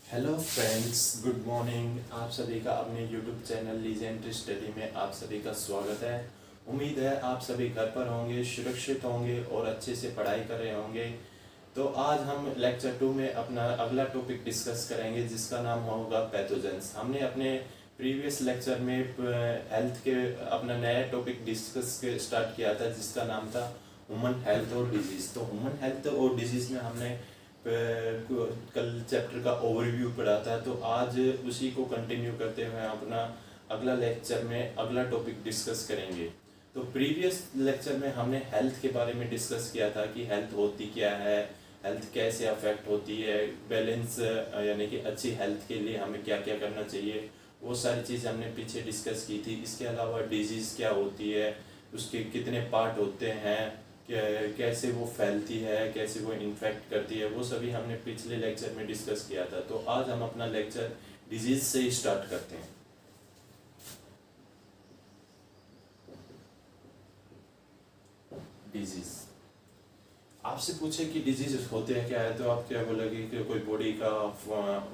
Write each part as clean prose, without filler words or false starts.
Hello friends, good morning. आप सभी का अपने यूट्यूब चैनल लीजेंड स्टडी में आप सभी का स्वागत है। उम्मीद है आप सभी घर पर होंगे, सुरक्षित होंगे और अच्छे से पढ़ाई कर रहे होंगे। तो आज हम लेक्चर 2 में अपना अगला टॉपिक डिस्कस करेंगे जिसका नाम होगा पैथोजेंस। हमने अपने प्रीवियस लेक्चर में हेल्थ के अपना नया टॉपिक डिस्कस स्टार्ट किया था जिसका नाम था ह्यूमन हेल्थ और डिजीज़। तो ह्यूमन हेल्थ और डिजीज़ में हमने कल चैप्टर का ओवरव्यू पढ़ा था। तो आज उसी को कंटिन्यू करते हुए अपना अगला लेक्चर में अगला टॉपिक डिस्कस करेंगे। तो प्रीवियस लेक्चर में हमने हेल्थ के बारे में डिस्कस किया था कि हेल्थ होती क्या है, हेल्थ कैसे अफेक्ट होती है, बैलेंस यानी कि अच्छी हेल्थ के लिए हमें क्या क्या करना चाहिए, वो सारी चीज़ हमने पीछे डिस्कस की थी। इसके अलावा डिजीज़ क्या होती है, उसके कितने पार्ट होते हैं, कैसे वो फैलती है, कैसे वो इन्फेक्ट करती है, वो सभी हमने पिछले लेक्चर में डिस्कस किया था। तो आज हम अपना लेक्चर डिजीज़ से ही स्टार्ट करते हैं। डिजीज़ आपसे पूछे कि डिजीज होते हैं क्या है, तो आप क्या बोलोगे कि कोई बॉडी का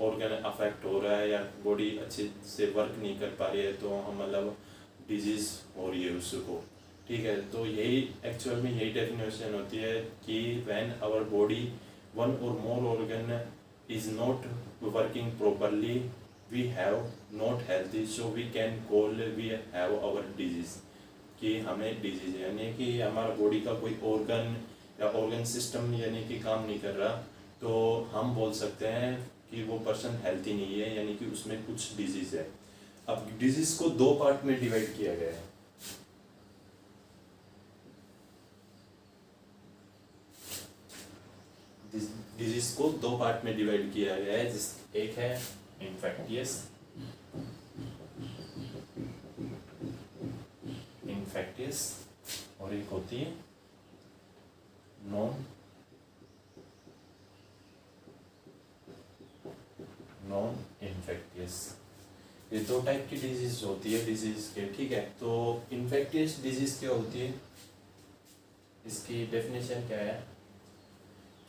ऑर्गन अफेक्ट हो रहा है या बॉडी अच्छे से वर्क नहीं कर पा रही है तो हम मतलब डिजीज हो रही है उसको। ठीक है, तो यही एक्चुअल में यही डेफिनेशन होती है कि when our body one or more organ is not working properly we have not healthy, so we can call we have our disease. कि हमें डिजीज यानी कि हमारा बॉडी का कोई ऑर्गन या ऑर्गन सिस्टम यानी कि काम नहीं कर रहा, तो हम बोल सकते हैं कि वो पर्सन हेल्थी नहीं है, यानी कि उसमें कुछ डिजीज है। अब डिजीज को दो पार्ट में डिवाइड किया गया है। डिजीज को दो पार्ट में डिवाइड किया गया है, जिस एक है इन्फेक्टियस और एक होती है नॉन इन्फेक्टियस। ये दो टाइप की डिजीज होती है डिजीज के। ठीक है, तो इन्फेक्टियस डिजीज क्या होती है, इसकी डेफिनेशन क्या है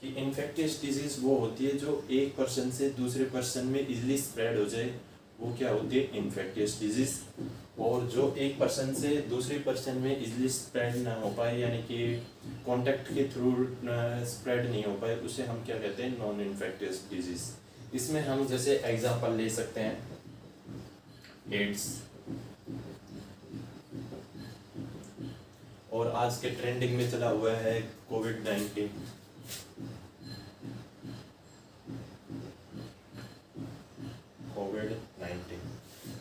कि इन्फेक्टियस डिजीज वो होती है जो एक पर्सन से दूसरे पर्सन में इजीली स्प्रेड हो जाए, वो क्या होती है इन्फेक्टियस डिजीज। और जो एक पर्सन से दूसरे पर्सन में इजीली स्प्रेड ना हो पाए, यानी कि कांटेक्ट के थ्रू स्प्रेड नहीं हो पाए, उसे हम क्या कहते हैं नॉन इन्फेक्टियस डिजीज। इसमें हम जैसे एग्जांपल ले सकते हैं एड्स, और आज के ट्रेंडिंग में चला हुआ है कोविड-19।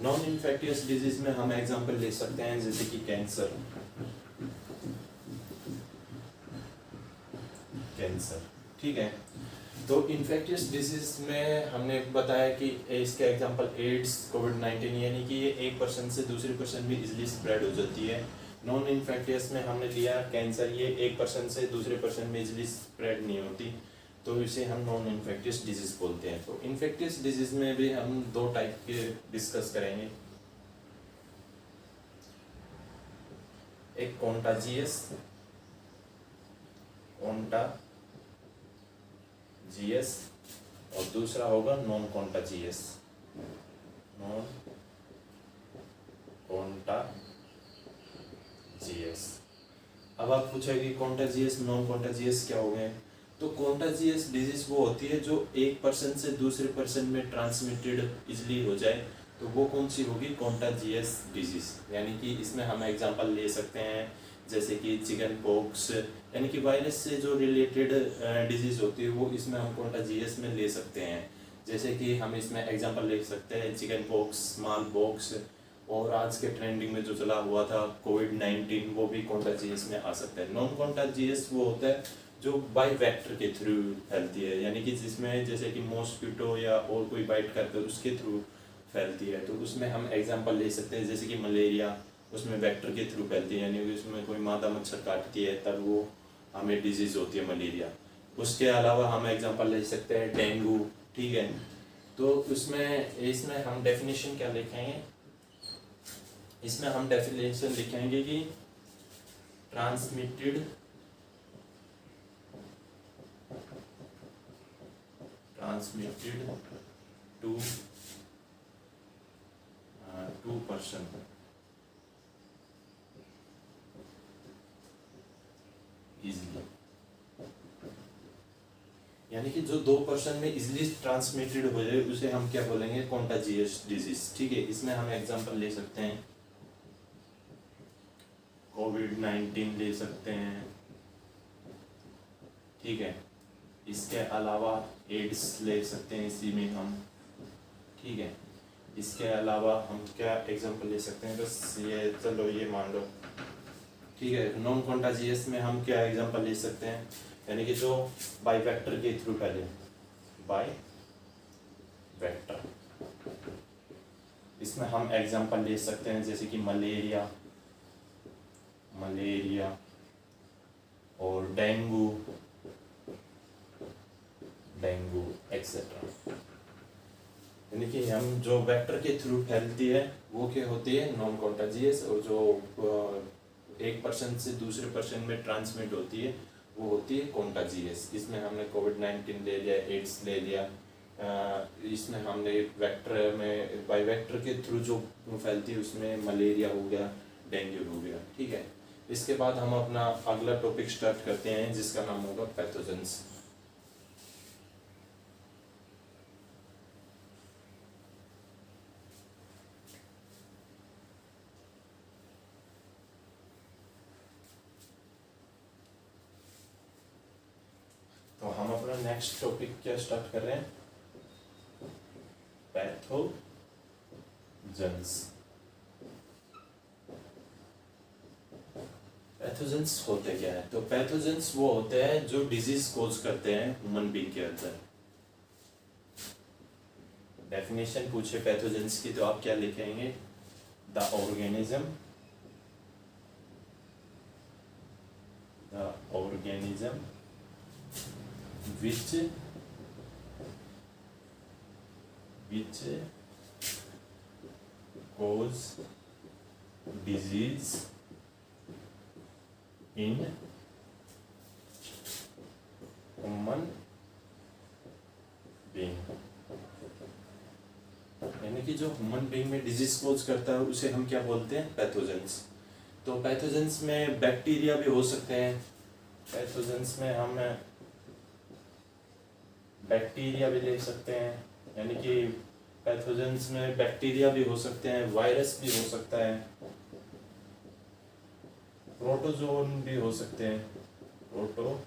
नॉन इन्फेक्टियस डिजीज में हम एग्जांपल ले सकते हैं जैसे कि कैंसर। ठीक है, तो इन्फेक्टियस डिजीज में हमने बताया कि इसके एग्जांपल एड्स, कोविड-19, यानी कि ये एक पर्सन से दूसरे पर्सन में इजीली स्प्रेड हो जाती है। नॉन इन्फेक्टियस में हमने लिया कैंसर, ये एक पर्सन से दूसरे पर्सन में इजीली स्प्रेड नहीं होती, तो इसे हम नॉन इन्फेक्टियस डिजीज बोलते हैं। तो इन्फेक्टियस डिजीज में भी हम दो टाइप के डिस्कस करेंगे, एक कॉन्टाजियस और दूसरा होगा नॉन कॉन्टाजियस। अब आप पूछेंगे कॉन्टाजियस नॉन कॉन्टाजियस क्या हो गए। तो कॉन्टाजियस डिजीज वो होती है जो एक पर्सन से दूसरे पर्सन में ट्रांसमिटेड इजिली हो जाए, तो वो कौन सी होगी कॉन्टाजियस डिजीज। यानी कि इसमें हम एग्जांपल ले सकते हैं जैसे कि चिकन पॉक्स, यानी कि वायरस से जो रिलेटेड डिजीज होती है वो इसमें हम कॉन्टाजियस में ले सकते हैं। जैसे कि हम इसमें एग्जांपल ले सकते हैं चिकन पॉक्स, स्मॉल पॉक्स, और आज के ट्रेंडिंग में जो चला हुआ था कोविड-19, वो भी कॉन्टाजियस में आ सकता है। नॉन कॉन्टाजियस वो होता है जो बाय वेक्टर के थ्रू फैलती है, यानी कि जिसमें जैसे कि मॉस्किटो या और कोई बाइट करके उसके थ्रू फैलती है। तो उसमें हम एग्जांपल ले सकते हैं जैसे कि मलेरिया, उसमें वेक्टर के थ्रू फैलती है, यानी कि उसमें कोई मादा मच्छर काटती है तब वो हमें डिजीज़ होती है मलेरिया। उसके अलावा हम एग्जांपल ले सकते हैं डेंगू। ठीक है, तो इसमें हम डेफिनेशन क्या लिखेंगे, इसमें हम डेफिनेशन लिखेंगे कि ट्रांसमिटेड 2% इजिली, यानी कि जो 2% में इजिली ट्रांसमिटेड हो जाए उसे हम क्या बोलेंगे, कॉन्टाजियस डिजीज। ठीक है, इसमें हम एग्जांपल ले सकते हैं कोविड-19 ले सकते हैं। ठीक है, इसके अलावा एड्स ले सकते हैं इसी में हम। ठीक है, इसके अलावा हम क्या एग्जांपल ले सकते हैं, बस ये चलो ये मान लो। ठीक है, नॉन कॉन्टाजियस में हम क्या एग्जांपल ले सकते हैं, यानी कि जो बाय वेक्टर के थ्रू फैले, बाय वेक्टर। इसमें हम एग्जांपल ले सकते हैं जैसे कि मलेरिया और डेंगू एक्सेट्रा। यानी कि हम जो वेक्टर के थ्रू फैलती है वो क्या होती है, नॉन कॉन्टाजियस, और जो एक पर्सन से दूसरे पर्सन में ट्रांसमिट होती है वो होती है कॉन्टाजियस। इसमें हमने कोविड-19 ले लिया, एड्स ले लिया, इसमें हमने वेक्टर में बाय वेक्टर के थ्रू जो फैलती है उसमें मलेरिया हो गया, डेंगू हो गया। ठीक है, इसके बाद हम अपना अगला टॉपिक स्टार्ट करते हैं जिसका नाम होगा पैथोजेंस। तो हम अपना नेक्स्ट टॉपिक क्या स्टार्ट कर रहे हैं, पैथोजेंस। पैथोजेंस होते क्या है, तो पैथोजेंस वो होते हैं जो डिजीज कोज करते हैं ह्यूमन बीइंग के अंदर। डेफिनेशन पूछे पैथोजेंस की तो आप क्या लिखेंगे, the organism which cause disease in human being। यानी कि जो ह्यूमन बीइंग में डिजीज कोज करता है उसे हम क्या बोलते हैं, पैथोजेंस। तो पैथोजेंस में बैक्टीरिया भी हो सकते हैं, पैथोजेंस में हम बैक्टीरिया भी ले सकते हैं, यानी कि पैथोजेंस में बैक्टीरिया भी हो सकते हैं, वायरस भी हो सकता है, प्रोटोजोन भी हो सकते हैं, प्रोटोजोन्स,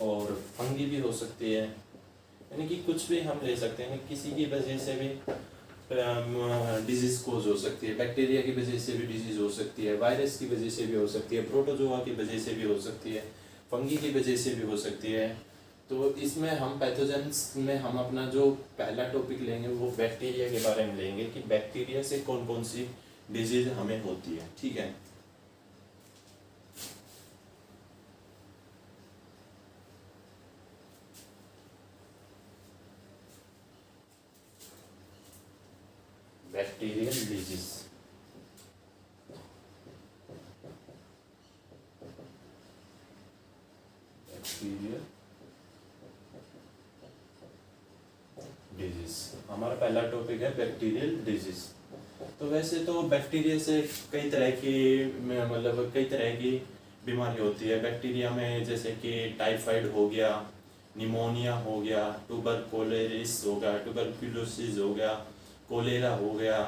और फंगी भी हो सकती है। यानी कि कुछ भी हम ले सकते हैं, किसी की वजह से भी डिजीज कोज हो सकती है, बैक्टीरिया की वजह से भी डिजीज हो सकती है, वायरस की वजह से भी हो सकती है, प्रोटोजोआ की वजह से भी हो सकती है, फंगी की वजह से भी हो सकती है। तो इसमें हम पैथोजेंस में हम अपना जो पहला टॉपिक लेंगे वो बैक्टीरिया के बारे में लेंगे कि बैक्टीरिया से कौन कौन सी डिजीज हमें होती है। ठीक है, बैक्टीरियल डिजीज। बैक्टीरियल डिजीज हमारा पहला टॉपिक है, बैक्टीरियल डिजीज। तो वैसे तो बैक्टीरिया से कई तरह की मतलब कई तरह की बीमारी होती है बैक्टीरिया में, जैसे कि टाइफाइड हो गया, निमोनिया हो गया, ट्यूबरकुलोसिस हो गया, ट्यूबरकुलोसिस हो गया, कोलेरा हो गया।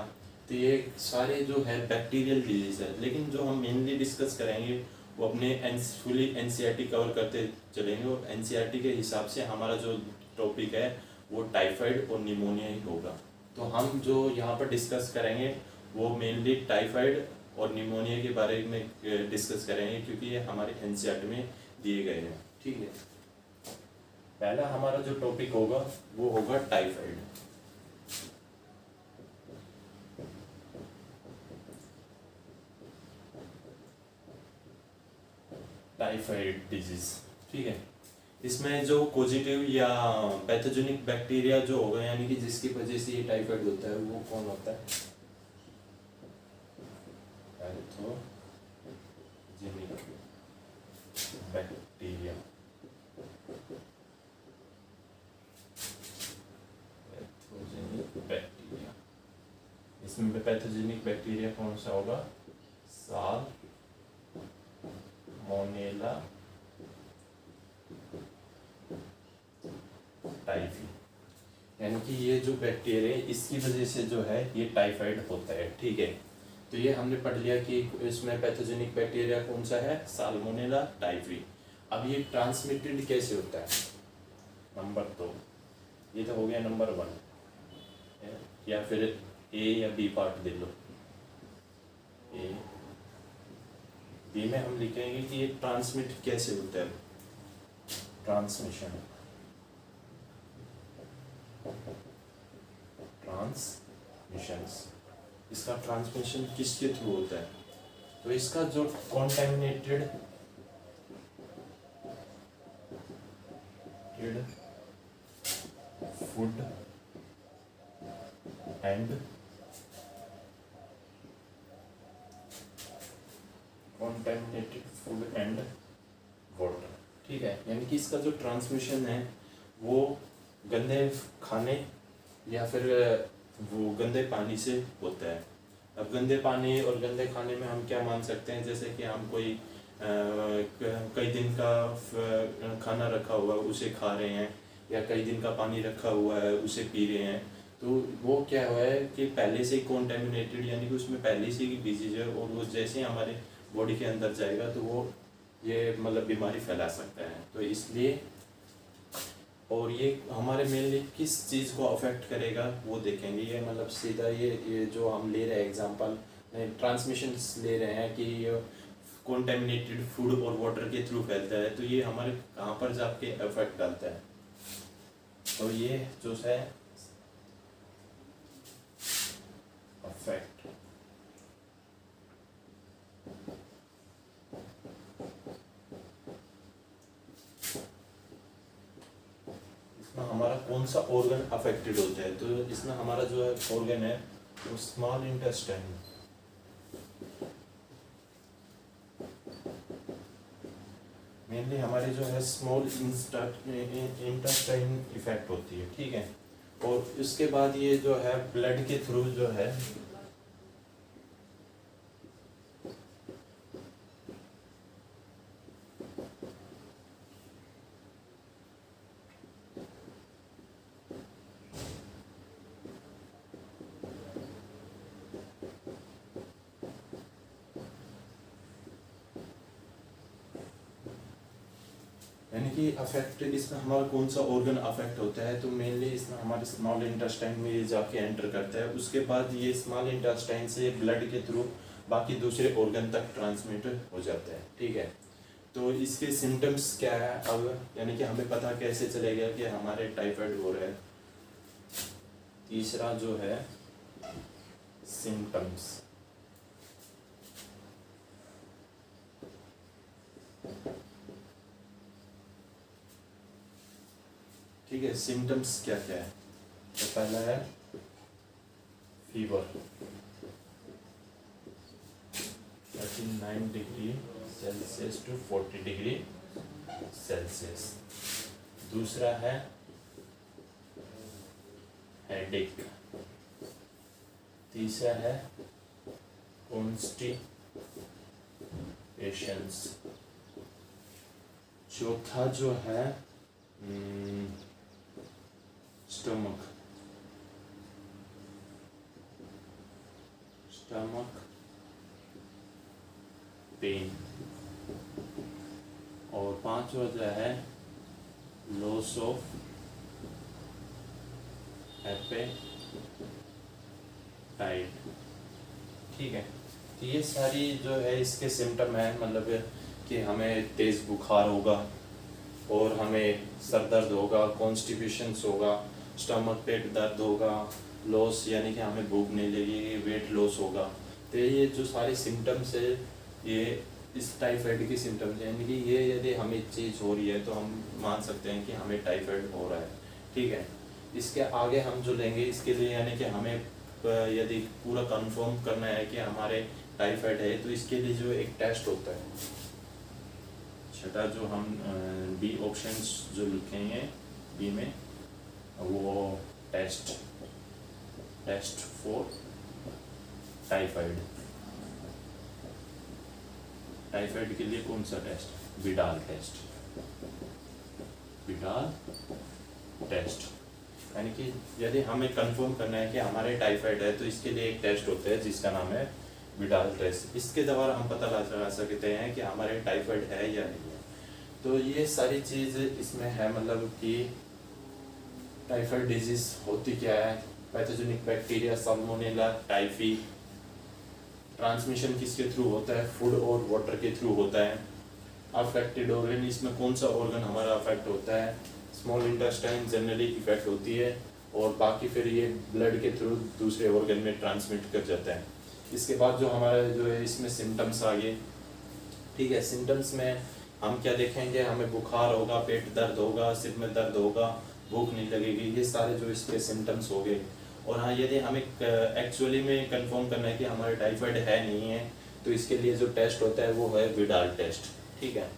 तो ये सारे जो है बैक्टीरियल डिजीज है, लेकिन जो हम मेनली डिस्कस करेंगे वो अपने फुली एनसीईआरटी कवर करते चलेंगे, और एनसीईआरटी के हिसाब से हमारा जो टॉपिक है वो टाइफाइड और निमोनिया ही होगा। तो हम जो यहाँ पर डिस्कस करेंगे वो मेनली टाइफाइड और निमोनिया के बारे में डिस्कस करेंगे, क्योंकि ये हमारे एनसीईआरटी में दिए गए हैं। ठीक है, पहला हमारा जो टॉपिक होगा वो होगा टाइफाइड। Typhoid disease. ठीक है, इसमें जो पॉजिटिव या पैथोजेनिक बैक्टीरिया जो होगा, यानी कि जिसकी वजह से ये टाइफाइड होता है, वो कौन होता है, पैथोजेनिक बैक्टीरिया। इसमें पैथोजेनिक बैक्टीरिया कौन सा होगा? साल मोनेला टाइफी, यानी कि ये जो बैक्टीरिया है इसकी वजह से जो है ये टाइफाइड होता है। ठीक है, तो ये हमने पढ़ लिया कि इसमें पैथोजेनिक बैक्टीरिया कौन सा है? Salmonella typhi. अब ये ट्रांसमिटेड कैसे होता है? नंबर 2, ये तो हो गया नंबर 1, या फिर ए या बी पार्ट दे लो। ए बी में हम लिखेंगे कि ये ट्रांसमिट कैसे होता है। ट्रांसमिशन, ट्रांसमिशंस, इसका ट्रांसमिशन किसके थ्रू होता है? तो इसका जो contaminated food and contaminated food and water, ठीक है, यानी कि इसका जो ट्रांसमिशन है वो गंदे खाने या फिर वो गंदे पानी से होता है। अब गंदे पानी और गंदे खाने में हम क्या मान सकते हैं? जैसे कि हम कोई कई दिन का खाना रखा हुआ है उसे खा रहे हैं, या कई दिन का पानी रखा हुआ है उसे पी रहे हैं, तो वो क्या हुआ है कि पहले से ही कॉन्टेमिनेटेड, यानी कि उसमें पहले से ही डिजीज है, और वो जैसे ही हमारे बॉडी के अंदर जाएगा तो वो ये मतलब बीमारी फैला सकता है। तो इसलिए, और ये हमारे मेनली किस चीज़ को अफेक्ट करेगा वो देखेंगे। ये मतलब सीधा ये जो हम ले रहे हैं एग्जांपल ट्रांसमिशन ले रहे हैं कि कॉन्टेमिनेटेड फूड और वाटर के थ्रू फैलता है, तो ये हमारे कहाँ पर जाके अफेक्ट डालता है? तो ये जो है अफेक्ट, इसमें हमारा कौन सा ऑर्गन अफेक्टेड होता है? तो इसमें हमारा जो है ऑर्गन है वो स्मॉल इंटेस्टाइन, मेनली हमारे जो है स्मॉल इंटेस्टाइन इफेक्ट होती है। ठीक है, और इसके बाद ये जो है ब्लड के थ्रू जो है यानी कि अफेक्ट, इसमें हमारा कौन सा ऑर्गन अफेक्ट होता है? तो मेनली इसमें हमारे स्मॉल इंटेस्टाइन में ये जाके एंटर करता है। उसके बाद ये स्मॉल इंटेस्टाइन से ब्लड के थ्रू बाकी दूसरे ऑर्गन तक ट्रांसमिट हो जाता है। ठीक है, तो इसके सिम्टम्स क्या है अब, यानी कि हमें पता कैसे चलेगा कि हमारे टाइफाइड हो रहा है? तीसरा जो है सिम्टम्स, ठीक है, सिम्टम्स क्या क्या है? तो पहला है fever 39 degree Celsius to 40 degree Celsius. दूसरा है हेडेक। तीसरा है कॉन्स्टिपेशंस। चौथा जो है स्टमक पेन। और पांचवा जो है लॉस ऑफ एपेटाइट। ठीक है, तो ये सारी जो है इसके सिम्टम है, मतलब कि हमें तेज़ बुखार होगा और हमें सर दर्द होगा, कॉन्स्टिपेशंस होगा, स्टमक पेट दर्द होगा, लॉस यानी कि हमें भूख नहीं लगेगी, वेट लॉस होगा। तो ये जो सारे सिम्टम्स है ये इस टाइफाइड के सिम्टम्स हैं, यानी कि ये यदि हमें चीज़ हो रही है तो हम मान सकते हैं कि हमें टाइफाइड हो रहा है। ठीक है, इसके आगे हम जो लेंगे इसके लिए, यानी कि हमें यदि पूरा कंफर्म करना है कि हमारे टाइफाइड है, तो इसके लिए जो एक टेस्ट होता है, छठा जो हम बी ऑप्शंस जो लिखेंगे बी में, वो टेस्ट फॉर टाइफाइड, टाइफाइड के लिए कौन सा test? Widal test, Widal test. यानी कि यदि हमें कंफर्म करना है कि हमारे टाइफाइड है तो इसके लिए एक टेस्ट होता है जिसका नाम है विडाल टेस्ट। इसके द्वारा हम पता लगा सकते हैं कि हमारे टाइफाइड है या नहीं है। तो ये सारी चीज़ इसमें है, मतलब कि टाइफाइड डिजीज होती क्या है, pathogenic bacteria salmonella typhi. Transmission किसके थ्रू होता है? फूड और वाटर के थ्रू होता है। अफेक्टेड ऑर्गन, इसमें कौन सा ऑर्गन हमारा अफेक्ट होता है? स्मॉल इंटेस्टाइन जनरली इफेक्ट होती है, और बाकी फिर ये ब्लड के थ्रू दूसरे ऑर्गन में ट्रांसमिट कर जाता है। इसके बाद जो हमारा जो है इसमें सिम्टम्स आ गए, ठीक है। सिम्टम्स में हम क्या देखेंगे? हमें बुखार होगा, पेट दर्द होगा, सिर में दर्द होगा, भूख नहीं लगेगी, ये सारे जो इसके सिम्टम्स हो गए। और हाँ, यदि हमें एक्चुअली में कंफर्म करना है कि हमारे टाइफाइड है नहीं है, तो इसके लिए जो टेस्ट होता है वो है विडाल टेस्ट, ठीक है।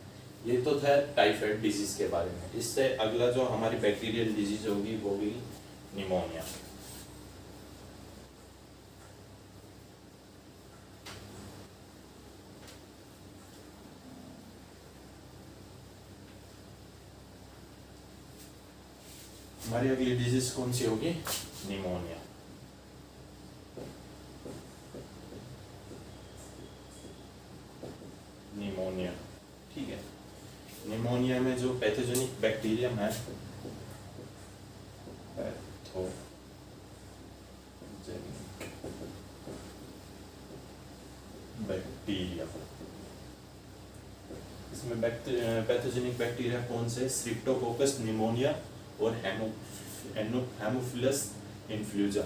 ये तो था टाइफाइड डिजीज के बारे में। इससे अगला जो हमारी बैक्टीरियल डिजीज होगी वो होगी निमोनिया। हमारी अगली डिजीज कौन सी होगी? निमोनिया। निमोनिया, ठीक है। निमोनिया में जो पैथोजेनिक बैक्टीरियम है, बैक्टीरिया, इसमें पैथोजेनिक बैक्टीरिया कौन से? स्ट्रेप्टोकोकस निमोनिया और हेमोफिलस इन्फ्लुएंजा।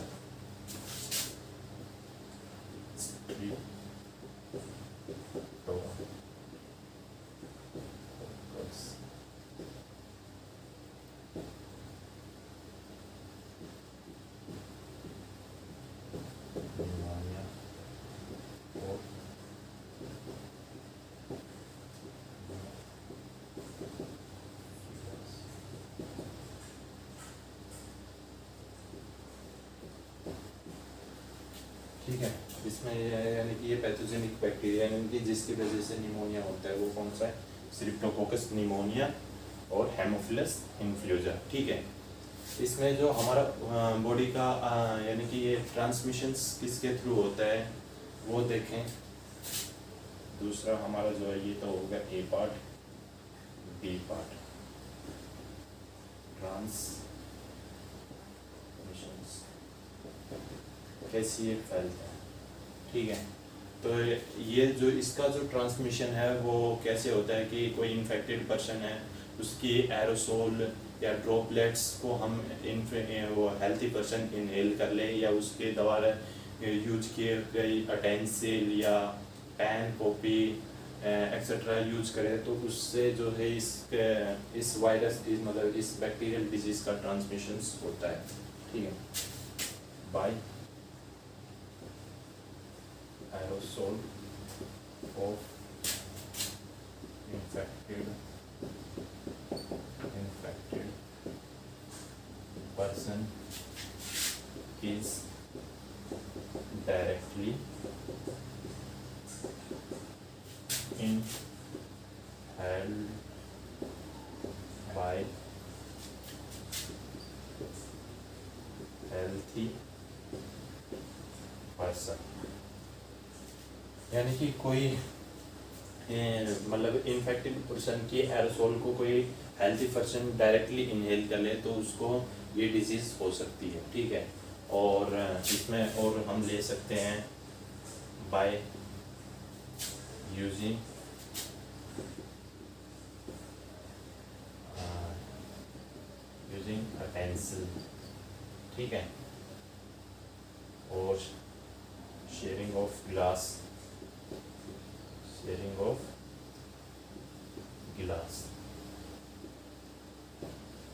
ठीक है। इसमें यानी कि ये पैथोजेनिक बैक्टीरिया यानी कि जिसकी वजह से निमोनिया होता है वो कौन सा है? स्ट्रेप्टोकोकस निमोनिया और हेमोफिलस इन्फ्लुएंजा, ठीक है। इसमें जो हमारा बॉडी का यानी कि ये ट्रांसमिशंस किसके थ्रू होता है वो देखें। दूसरा हमारा जो है ये तो होगा ए पार्ट, बी पार्ट, ट्रांसमिशंस कैसे ये फैलता है, ठीक है। तो ये जो इसका जो ट्रांसमिशन है वो कैसे होता है कि कोई इन्फेक्टेड पर्सन है, उसकी एरोसोल या ड्रॉपलेट्स को हम वो हेल्थी पर्सन इनहेल कर ले, या उसके द्वारा यूज किए गई अटेंसिल या पैन कॉपी एक्सेट्रा यूज करें, तो उससे जो है इस वायरस मतलब इस बैक्टीरियल डिजीज का ट्रांसमिशन होता है, ठीक है, bye aerosol of infected person is directly inhaled by healthy person। यानी कि कोई मतलब इन्फेक्टेड पर्सन की एरोसोल को कोई हेल्थी पर्सन डायरेक्टली इनहेल कर ले तो उसको ये डिजीज़ हो सकती है, ठीक है। और इसमें और हम ले सकते हैं बाय यूजिंग अ पेंसिल, ठीक है, और शेयरिंग ऑफ गिलास,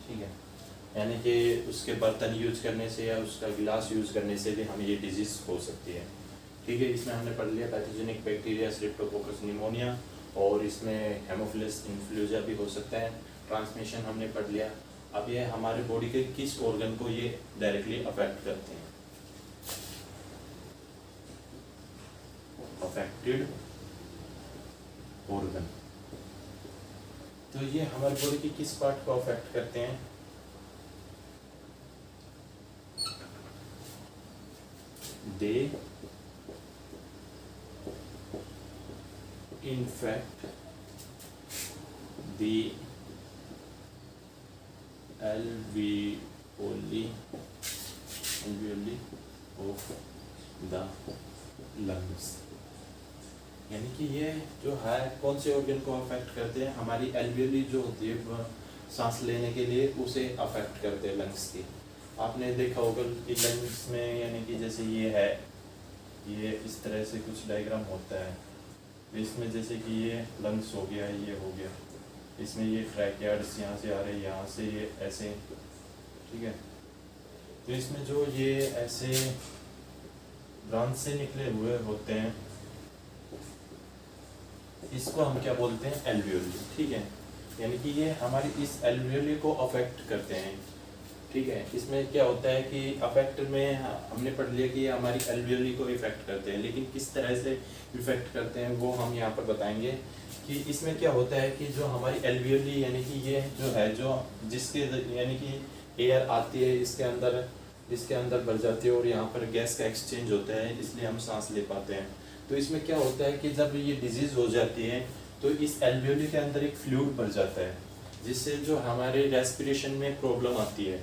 ठीक है। यानी कि उसके बर्तन यूज करने से या उसका गिलास यूज करने से भी हमें ये डिजीज हो सकती है, ठीक है। इसमें हमने पढ़ लिया पैथोजेनिक बैक्टीरिया स्ट्रेप्टोकोकस निमोनिया, और इसमें हेमोफिलस इन्फ्लुएंजा भी हो सकता है। ट्रांसमिशन हमने पढ़ लिया। अब ये हमारे बॉडी के किस ऑर्गन को ये डायरेक्टली अफेक्ट करते हैं। Affected organ. तो ये हमारे बॉडी के किस पार्ट को अफेक्ट करते हैं? दे infect the alveoli of the lungs। यानी कि ये जो है कौन से ऑर्गन को अफेक्ट करते हैं? हमारी एल्वियोली जो होती है वह सांस लेने के लिए उसे अफेक्ट करते हैं लंग्स की। आपने देखा होगा कि लंग्स में यानी कि जैसे ये है, ये इस तरह से कुछ डायग्राम होता है। इसमें जैसे कि ये लंग्स हो गया, ये हो गया, इसमें ये ट्रैकियार्ड्स यहाँ से आ रहे हैं, यहाँ से ये ऐसे, ठीक है। तो इसमें जो ये ऐसे ब्रांच से निकले हुए होते हैं, इसको हम क्या बोलते हैं? एल्वियोली, ठीक है। यानी कि ये हमारी इस एल्वियोली को अफेक्ट करते हैं, ठीक है। इसमें क्या होता है कि अफेक्ट में हमने पढ़ लिया कि ये हमारी एल्वियोली को इफेक्ट करते हैं, लेकिन किस तरह से इफेक्ट करते हैं वो हम यहाँ पर बताएंगे। कि इसमें क्या होता है कि जो हमारी एल्वियोली यानी कि ये जो है, जो जिसके यानी कि एयर आती है इसके अंदर भर जाती है और यहाँ पर गैस का एक्सचेंज होता है, इसलिए हम सांस ले पाते हैं। तो इसमें क्या होता है कि जब ये डिजीज़ हो जाती है तो इस एल्वियोली के अंदर एक फ्लूइड भर जाता है, जिससे जो हमारे रेस्पिरेशन में प्रॉब्लम आती है,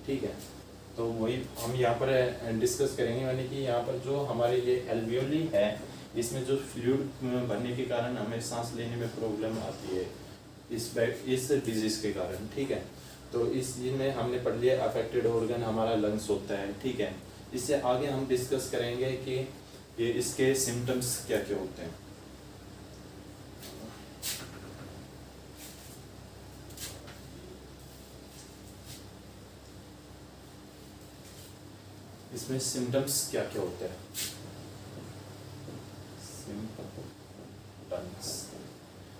ठीक है। तो वही हम यहाँ पर डिस्कस करेंगे। यानी कि यहाँ पर जो हमारी ये एल्वियोली है, इसमें जो फ्लूइड भरने के कारण हमें सांस लेने में प्रॉब्लम आती है इस डिजीज़ के कारण, ठीक है। तो इसमें हमने पढ़ लिया अफेक्टेड ऑर्गन हमारा लंग्स होता है, ठीक है। इससे आगे हम डिस्कस करेंगे कि ये इसके सिम्टम्स क्या क्या होते हैं। इसमें सिम्टम्स क्या क्या होते हैं?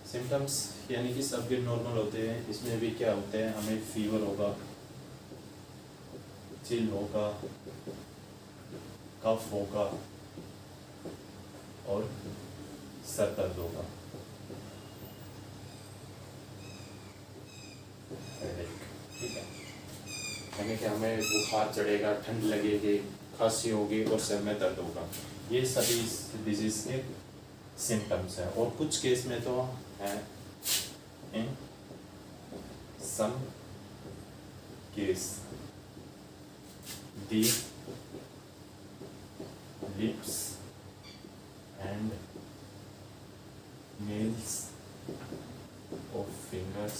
सिम्टम्स यानी कि सबके नॉर्मल होते हैं। इसमें भी क्या होते हैं? हमें फीवर होगा, चिल होगा, कफ होगा और सर दर्द होगा, ठीक है। यानी कि हमें बुखार चढ़ेगा, ठंड लगेगी, खांसी होगी और सर में दर्द होगा। ये सभी इस डिजीज के सिम्टम्स हैं। और कुछ केस में तो है in some case the lips and nails of fingers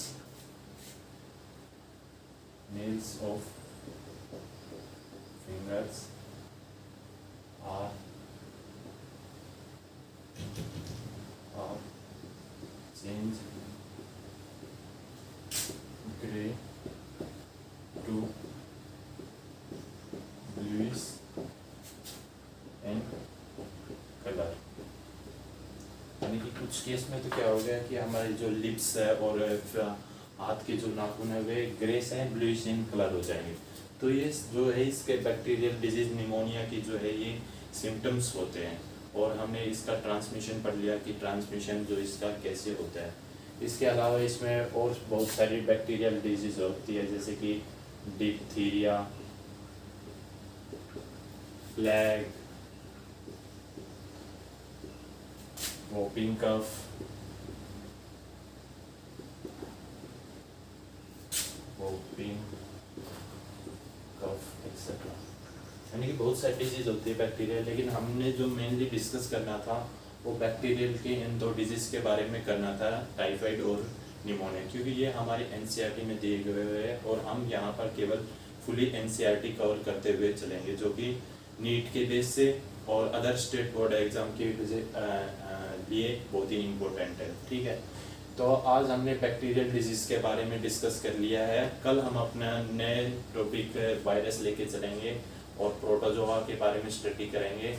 are change gray to bluish in color। यानी कि कुछ केस में तो क्या हो गया कि हमारे जो लिप्स है और हाथ के जो नाखून है वे ग्रे से ब्लूइश इन कलर हो जाएंगे। तो ये जो है इसके बैक्टीरियल डिजीज निमोनिया की जो है ये सिम्टम्स होते हैं। और हमने इसका ट्रांसमिशन पढ़ लिया कि ट्रांसमिशन जो इसका कैसे होता है। इसके अलावा इसमें और बहुत सारी बैक्टीरियल डिजीज होती है, जैसे कि diphtheria, plague, whooping cough, etcetera. यानी कि बहुत सारी डिजीज होती है बैक्टीरियल, लेकिन हमने जो मेनली डिस्कस करना था वो बैक्टीरियल के इन दो डिजीज के बारे में करना था, टाइफाइड और निमोनिया, क्योंकि ये हमारे एनसीईआरटी में दिए गए हुए हैं और हम यहाँ पर केवल फुली एनसीईआरटी कवर करते हुए चलेंगे, जो कि नीट के बेस से और अदर स्टेट बोर्ड एग्जाम के लिए बहुत ही इम्पोर्टेंट है, ठीक है। तो आज हमने बैक्टीरियल डिजीज़ के बारे में डिस्कस कर लिया है। कल हम अपना नए टॉपिक वायरस लेके चलेंगे और प्रोटोजोआ के बारे में स्टडी करेंगे।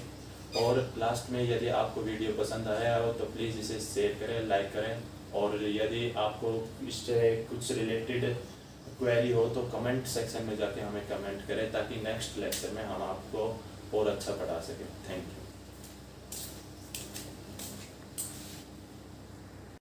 और लास्ट में यदि आपको वीडियो पसंद आया हो तो प्लीज़ इसे शेयर करें, लाइक करें, और यदि आपको इससे कुछ रिलेटेड क्वेरी हो तो कमेंट सेक्शन में जाके हमें कमेंट करें, ताकि नेक्स्ट लेक्चर में हम आपको और अच्छा पढ़ा सकें। Thank you.